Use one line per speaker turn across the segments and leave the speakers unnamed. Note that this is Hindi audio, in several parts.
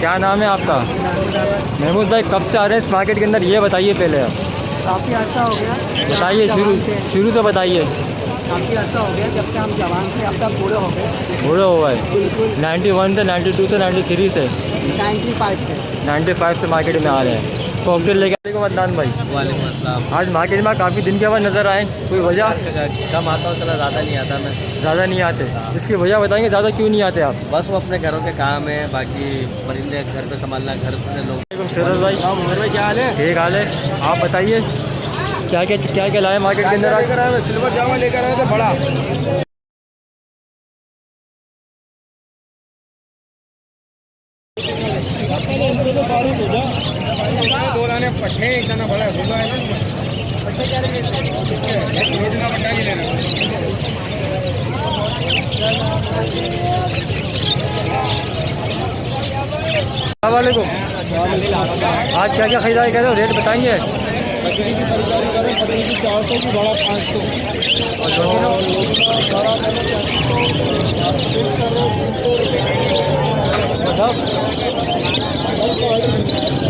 क्या नाम है आपका? महमूद भाई, कब से आ रहे हैं इस मार्केट के अंदर, ये बताइए पहले आप।
काफ़ी अर्सा हो गया।
बताइए, शुरू से बताइए।
काफ़ी अर्सा हो गया जब से हम जवान थे, अब तक बूढ़े हो गए।
बूढ़े हो गए?
बिल्कुल।
91 से, 92 से, 93 से,
95 से।
95 से मार्केट में आ रहे हैं। कॉकटेल लेके आने को अदनान भाई।
वालेकुम अस्सलाम।
आज मार्केट में काफ़ी दिन के बाद नज़र आए, कोई वजह?
कम आता हूँ, चला ज़्यादा नहीं आता मैं।
ज़्यादा नहीं आते? इसकी वजह बताएंगे, ज़्यादा क्यों नहीं आते आप?
बस वो अपने घरों के काम है, बाकी परिंदे घर पे संभालना, घर से लोग।
फिरोज भाई,
उमर भाई क्या हाल है?
ठीक हाल है। आप बताइए क्या क्या लाए मार्केट के अंदर आज?
लेकर आए सिल्वर जामा लेकर आए थे बड़ा। दो लाने पट्टे, एक दाना बड़ा है ना।
वालेकुम। आज क्या क्या खरीदा है, कह रेट बताएंगे?
पकड़ी की तरकारी करें, पकड़ी की 400 की, बड़ा 500।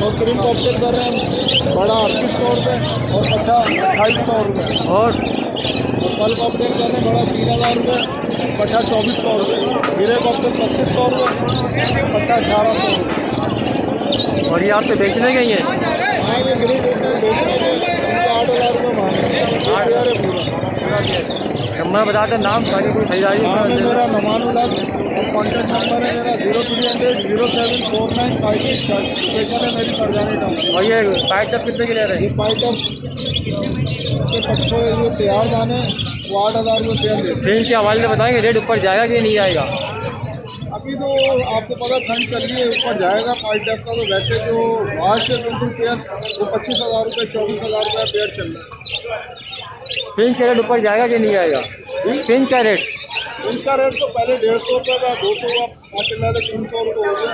और क्रीम कॉकटेल कर रहे हैं बड़ा 3800 रुपये और पट्टा 2800 रुपये।
और
फल कॉकटेल कर रहे हैं बड़ा 3000 रुपये, पट्टा 2400 रुपये। हीरे कॉकटेल 2500 रुपये, पट्टा 1800 रुपये।
और ये आप तो बेचने गई हैं?
हाँ, ये ग्रीन बेचने के 8000 रुपये मांगे।
8,000
पूरा
नंबर बता दें, नाम ताकि कोई खरीदारी।
नाम है मेरा नमानुल हक और कॉन्टैक्ट नंबर है मेरा 0300 074956। लोकेशन है मेरी सरजानी टाउन।
और ये पाइप टप कितने के ले रहे
ये
हैं?
पाइटअप के पट्टे ये तैयार दाने वो 8,000 रुपये शेयर लेते।
फ्रेंच के हवाले से बताएंगे, रेट ऊपर जाएगा कि नहीं जाएगा?
अभी तो आपको पता ठंड चल रही है, ऊपर जाएगा पाइटअप का। तो वैसे जो आज से बिल्कुल पेयर वो 25,000 रुपये 24,000 रुपये पेयर चल रहा है।
फ्रेंच का रेट ऊपर जाएगा कि नहीं आएगा? फ्रेंच का रेट?
इसका रेट तो पहले 150 रुपये था, 200 का माशाल्लाह से 300 रुपये हो गया।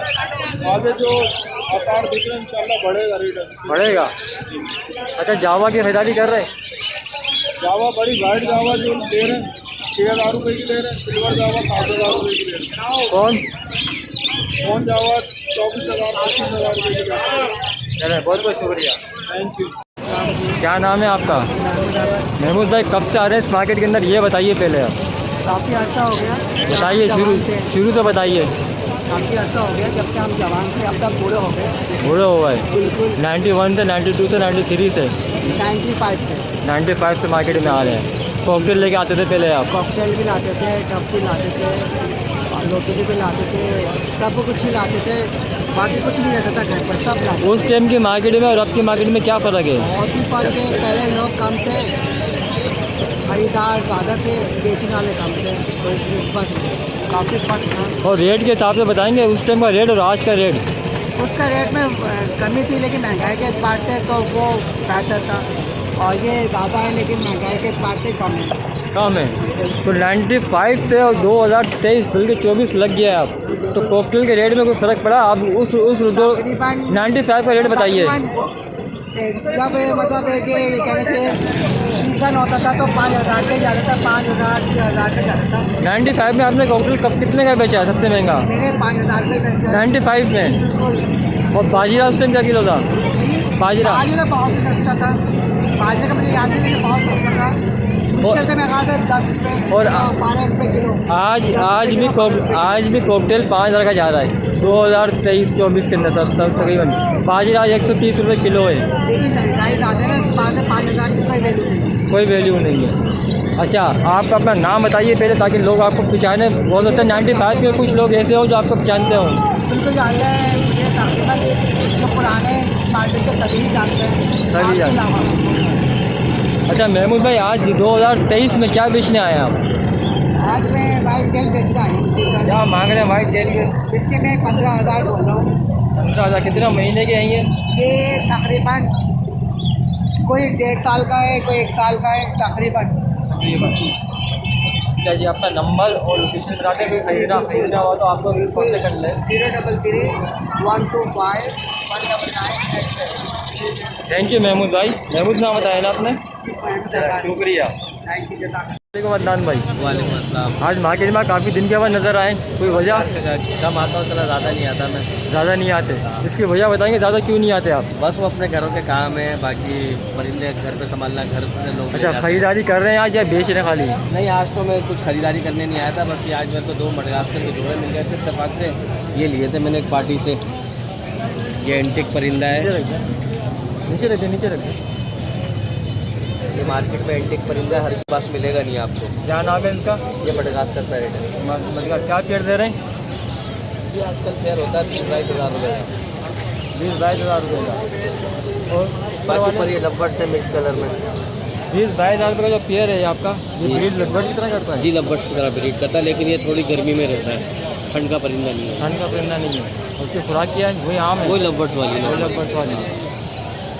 आगे जो आसार दिख रहे हैं इंशाल्लाह बढ़ेगा रेट।
बढ़ेगा। अच्छा, जावा की खरीदारी कर रहे हैं?
जावा बड़ी वाइट जावा जो ले रहे हैं 6,000 रुपये की ले रहे हैं। सिल्वर जावा 7,000 रुपये की ले रहे हैं। कौन जावा 24,000 25,000 रुपये की ले रहे हैं।
चले, बहुत बहुत शुक्रिया,
थैंक यू।
क्या नाम है आपका? महमूद भाई, कब से आ रहे हैं इस मार्केट के अंदर, ये बताइए पहले आप।
काफ़ी अर्सा हो गया।
बताइए, शुरू से बताइए।
काफ़ी अर्सा हो गया जब से हम जवान थे, अब तक बूढ़े हो गए।
बूढ़े हो गए?
बिल्कुल।
91 से, 92 से, 93 से,
95 से।
95 से मार्केट में आ रहे हैं। कॉकटेल लेके आते थे पहले आप?
कॉकटेल भी लाते थे, टप भी लाते थे, लोटरी भी लाते थे, सब कुछ ही लाते थे। बाकी कुछ नहीं रहता था घर पर, सब लाते।
उस टाइम की मार्केट में और अब की मार्केट में क्या फ़र्क है?
बहुत ही फर्क है। पहले लोग कम थे, खरीदार ज़्यादा थे, बेचने वाले कम थे, तो इस निस्बत काफ़ी फर्क था।
और रेट के हिसाब से बताएंगे, उस टाइम का रेट और आज का रेट?
उसका रेट में कमी थी, लेकिन महंगाई के एतबार से तो वो बेहतर था। और ये ज़्यादा है, लेकिन महंगाई के एतबार से कम है।
कम है। तो 95 से और 2023 बल्कि 24 लग गया है अब, तो कॉकटेल के रेट में कोई फ़र्क पड़ा? आप उस दो 95 का रेट बताइए।
जब मतलब कि कहने से सीज़न होता था तो 5,000 के जाता था, 5,000 6,000 के जाता था।
95 में आपने कॉकटेल कब कितने का बेचा है सबसे महंगा?
मेरे 5,000 के बेचा।
95 में। और बाजीरा उस टाइम क्या किलो था? बाजरा
बहुत ही सस्ता था। बाजरे का मुझे याद नहीं, लेकिन बहुत सस्ता था। मुश्किल से मैं कहा था 10 रुपये
और
12 रुपये किलो।
आज भी कॉकटेल 5,000 का जा रहा है 2023-24 के अंदर तकरीबन। बाजरा 130 रुपये किलो है।
लेकिन महंगाई ज़्यादा है, 5,000 की कोई वैल्यू नहीं।
कोई वैल्यू नहीं है। अच्छा, आप अपना नाम बताइए पहले, ताकि लोग आपको पहचाने। बहुत होता है 95 के कुछ लोग ऐसे हो जो आपको पहचानते हो।
बिल्कुल जानते हैं मुझे, तकरीबन जो पुराने मार्केट के सभी जानते हैं।
सभी जानते। अच्छा महमूद भाई, आज 2023 में क्या बेचने आए हैं आप?
आज मैं वाइट तेल बेच रहा हूँ।
क्या मांग रहे हैं वाइट तेल के?
इसके मैं 15,000 बोल रहा हूँ।
15,000 कितना महीने के हैं
ये तकरीबन कोई 1.5 साल का है, कोई 1 साल का है तकरीबन।
अच्छा जी, अपना नंबर और लोकेशन बताते हैं, खरीदना हुआ तो आपको कॉन्टेक्ट कर लें।
033 125 199।
थैंक यू महमूद भाई। महमूद नाम बताया ना आपने? शुक्रिया।
Thank you.
वालेकुम अदनान भाई,
वालेकुम अस्सलाम।
आज मार्केट में काफ़ी दिन के बाद नज़र आए, कोई वजह?
कम आता हूँ, इतना ज़्यादा नहीं आता मैं।
ज़्यादा नहीं आते, इसकी वजह बताएंगे ज़्यादा क्यों नहीं आते आप?
बस वो अपने घरों के काम है, बाकी परिंदे घर पे संभालना, घर से लोग
अच्छा, ख़रीदारी कर रहे हैं आज या बेच रहे हैं खाली?
नहीं, आज तो मैं कुछ खरीदारी करने नहीं आया था। बस ये आज मेरे को 2 मडगास्कर के जोड़े मिल गए थे इत्तेफाक से। ये लिए थे मैंने एक पार्टी से। ये एंटिक परिंदा है,
नीचे रख दे, नीचे रख दे।
ये मार्केट में एंटिक परिंदा हर के पास मिलेगा नहीं आपको।
क्या नाम है इनका?
ये मडगास्कर पैरेट है।
मतलब क्या पेड़ दे रहे हैं?
ये आजकल पेयर होता है 20-22 हज़ार रुपये का।
20-22 हज़ार रुपये का। और
बाकी पर ये लब्बर्ड से मिक्स कलर में
20-22 हज़ार रुपये का जो पेयर है आपका, ये ब्रीड लगभग की तरह करता है?
जी, लब्बर्ड्स की तरह ब्रीड करता है, लेकिन ये थोड़ी गर्मी में रहता है, ठंड का परिंदा नहीं है।
खाने का परिंदा नहीं है। और उसकी खुराक क्या है? वही आम है,
वही लब्बर्ड्स वाली है।
लवबर्ड्स वाली है।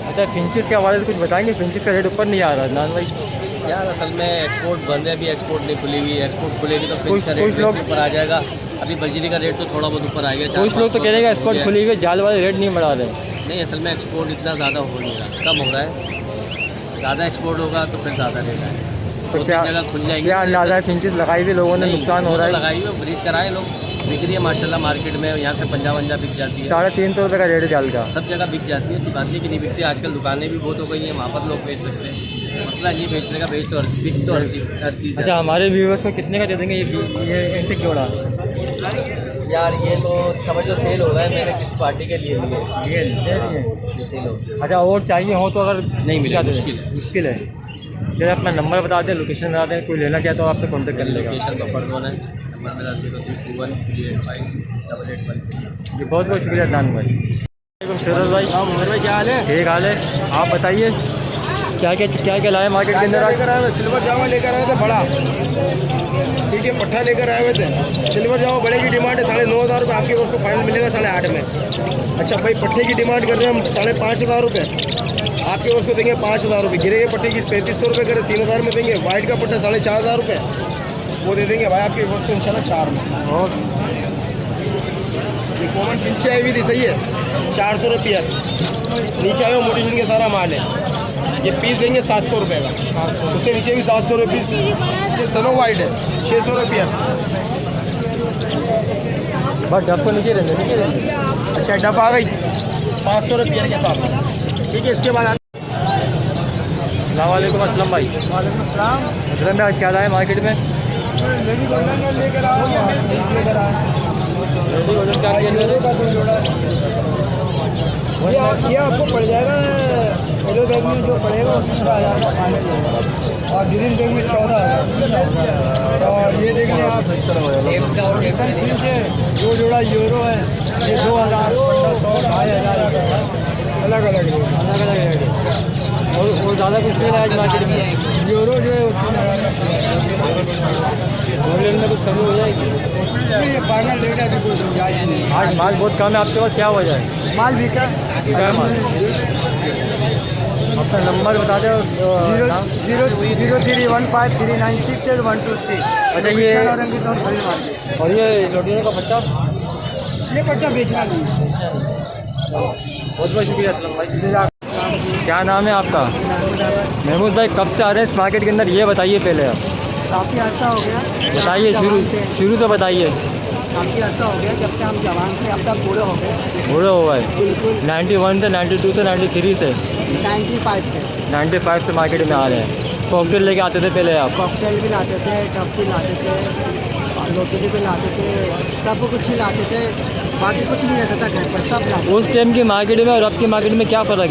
अच्छा, फिंचेस के हवाले से कुछ बताएंगे? फिंचेस का रेट ऊपर नहीं आ रहा है नान भाई?
यार असल में एक्सपोर्ट बंद है, अभी एक्सपोर्ट नहीं खुली हुई है। एक्सपोर्ट खुलेगी तो फिर इसका
कुछ
रेट
लोग-
ऊपर आ जाएगा। अभी बजरी का रेट तो थोड़ा बहुत ऊपर आ गया।
कुछ लोग तो कह रहे हैं एक्सपोर्ट खुली हुई, जाल वाले रेट नहीं बढ़ा रहे।
नहीं, असल में एक्सपोर्ट इतना ज़्यादा हो नहीं रहा, कम हो रहा है। ज़्यादा एक्सपोर्ट होगा तो फिर ज़्यादा रेट है।
तो क्या
जगह खुल जाएगी।
क्या अंदाजा है? फिंचेस लगाई हुई लोगों ने, नुकसान हो रहा है?
लगाई हुई ब्रीड कराए लोग, बिक रही है माशाल्लाह मार्केट में। यहाँ से पंजा बिक जाती है।
350 रुपये का रेट है जाल का।
सब जगह बिक जाती है, ऐसी बात नहीं कि नहीं बिकती। आजकल दुकानें भी बहुत हो गई हैं, वहाँ पर लोग बेच सकते हैं। मसला ये बेचने का, बेच तो बिक तो हर चीज़
अच्छा, हमारे व्यूवर्स को कितने का दे देंगे ये एंटिक जोड़ा?
यार ये तो समझ लो सेल हो रहा है, मैंने किसी पार्टी के लिए लिए
ये दे दिए।
ये सेल हो गया।
अच्छा, और चाहिए हो तो अगर
नहीं मिलेगा,
क्या दे?
मुश्किल है।
मुश्किल है। चलिए अपना नंबर बता दें, लोकेशन बता दें, कोई लेना चाहे तो आपसे कॉन्टेक्ट कर लेगा।
लोकेशन बफरजोन है, नंबर मेरा 0321385813।
जी, बहुत बहुत शुक्रिया अदनान भाई। वालेकुम फिरोज भाई,
भाई क्या हाल है?
ठीक हाल है। आप बताइए क्या लाए मार्केट के अंदर आज?
लेकर आए हुए सिल्वर जावा लेकर आए थे बड़ा, ठीक है, पट्ठा लेकर आए हुए थे। सिल्वर जावा बड़े की डिमांड है 9,500 रुपये, आपके उसको फाइनल मिलेगा 8.5 में। अच्छा भाई, पट्ठे की डिमांड कर रहे हैं हम 5,500 रुपये, आपके उसको देंगे 5,000 रुपये। गिरे के पट्टे की 3,500 रुपये करें 3,000 में देंगे। वाइट का पट्टा 4,500 रुपये, वो दे देंगे भाई आपके उसको इंशाल्लाह 4 में।
और
ये कॉमन फिंची आई हुई थी, सही है, 400 रुपये। नीचे आए मोटिवेशन के सारा माल है। ये पीस देंगे 700 रुपये का, उससे नीचे भी 700 रुपये पीस। ये सनो वाइट है 600 रुपये।
बस डफ को नीचे रहते, नीचे रहते।
अच्छा, डफ आ गई 500 रुपये के साथ, ठीक है। इसके बाद
वालेकुम अस्सलाम भाई।
वालेकुम अस्सलाम।
हजरत में आज क्या लाए मार्केट में?
लेकर आओ, लेकर आओ।
रेडी वजन क्या
ये आपको पड़ जाएगा येलो बैग में जो पड़ेगा 17,000 का फाइनल होगा, और ग्रीन बैग में 14,000। और ये देख लें आप, जो जोड़ा यूरो है ये 2,000, 1,500, 2,500 अलग अलग रेट।
और ज़्यादा कुछ नहीं लाया आज मार्केट में?
यूरो जो है वो 3,000
रेट में कुछ कमी हो जाएगी?
ये फाइनल रेट है, अभी कोई गुंजाइश नहीं।
आज माल बहुत कम है आपके पास, क्या वजह है?
माल बिका
बिका है माल। अपना नंबर बता दें और नाम।
0315396126।
अच्छा, ये
और
और ये लोटियों का पट्टा
ये पट्टा बेचना नहीं है।
बहुत बहुत शुक्रिया असलम भाई। क्या नाम है आपका? महमूद भाई, कब से आ रहे हैं इस मार्केट के अंदर, ये बताइए पहले आप।
काफ़ी अर्सा हो गया।
बताइए, शुरू से बताइए।
काफ़ी अर्सा हो गया, जब से हम जवान थे अब तक बूढ़े हो गए।
बूढ़े हो गए?
बिल्कुल
91 से, 92 से, 93 से,
95 से
95 से मार्केट में आ रहे हैं। कॉकटेल लेके आते थे पहले आप?
कॉकटेल भी लाते थे, टफ भी लाते थे, लोटरी भी लाते थे, सब कुछ ही लाते थे। बाकी कुछ नहीं रहता था घर पर, सब लाते
उस टाइम की मार्केट में और अब की मार्केट में क्या फ़र्क